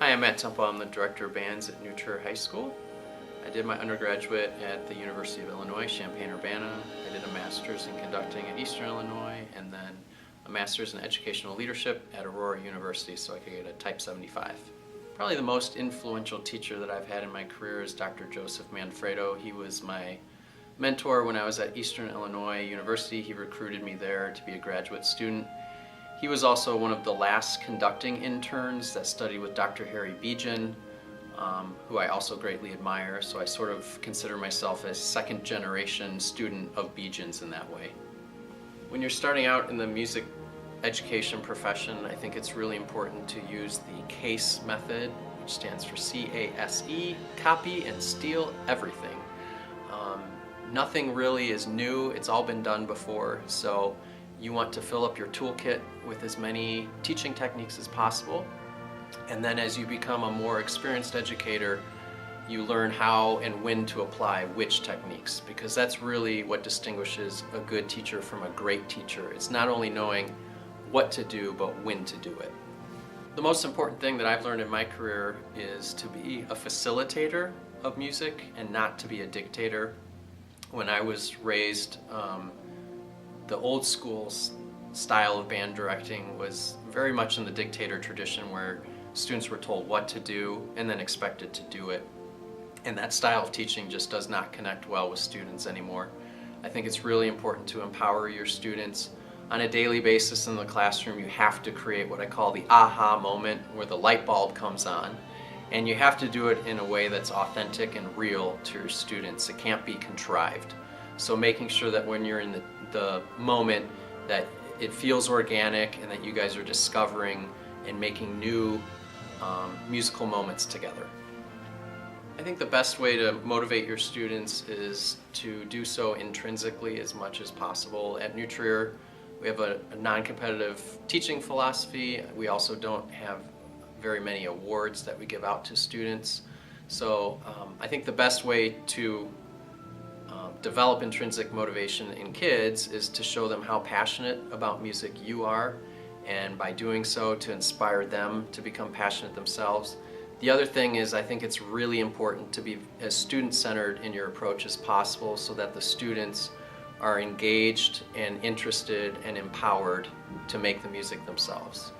Hi, I'm Matt Temple. I'm the Director of Bands at New Trier High School. I did my undergraduate at the University of Illinois, Champaign-Urbana. I did a master's in conducting at Eastern Illinois, and then a master's in educational leadership at Aurora University, so I could get a Type 75. Probably the most influential teacher that I've had in my career is Dr. Joseph Manfredo. He was my mentor when I was at Eastern Illinois University. He recruited me there to be a graduate student. He was also one of the last conducting interns that studied with Dr. Harry Bejan, who I also greatly admire, so I sort of consider myself a second generation student of Bejan's in that way. When you're starting out in the music education profession, I think it's really important to use the CASE method, which stands for C-A-S-E, copy and steal everything. Nothing really is new, it's all been done before, so you want to fill up your toolkit with as many teaching techniques as possible. And then as you become a more experienced educator, you learn how and when to apply which techniques, because that's really what distinguishes a good teacher from a great teacher. It's not only knowing what to do, but when to do it. The most important thing that I've learned in my career is to be a facilitator of music and not to be a dictator. When I was raised, the old school style of band directing was very much in the dictator tradition, where students were told what to do and then expected to do it. And that style of teaching just does not connect well with students anymore. I think it's really important to empower your students. On a daily basis in the classroom, you have to create what I call the aha moment, where the light bulb comes on. And you have to do it in a way that's authentic and real to your students. It can't be contrived. So making sure that when you're in the moment, that it feels organic and that you guys are discovering and making new musical moments together. I think the best way to motivate your students is to do so intrinsically as much as possible. At New Trier, we have a non-competitive teaching philosophy. We also don't have very many awards that we give out to students. So I think the best way to develop intrinsic motivation in kids is to show them how passionate about music you are, and by doing so to inspire them to become passionate themselves. The other thing is, I think it's really important to be as student-centered in your approach as possible, so that the students are engaged and interested and empowered to make the music themselves.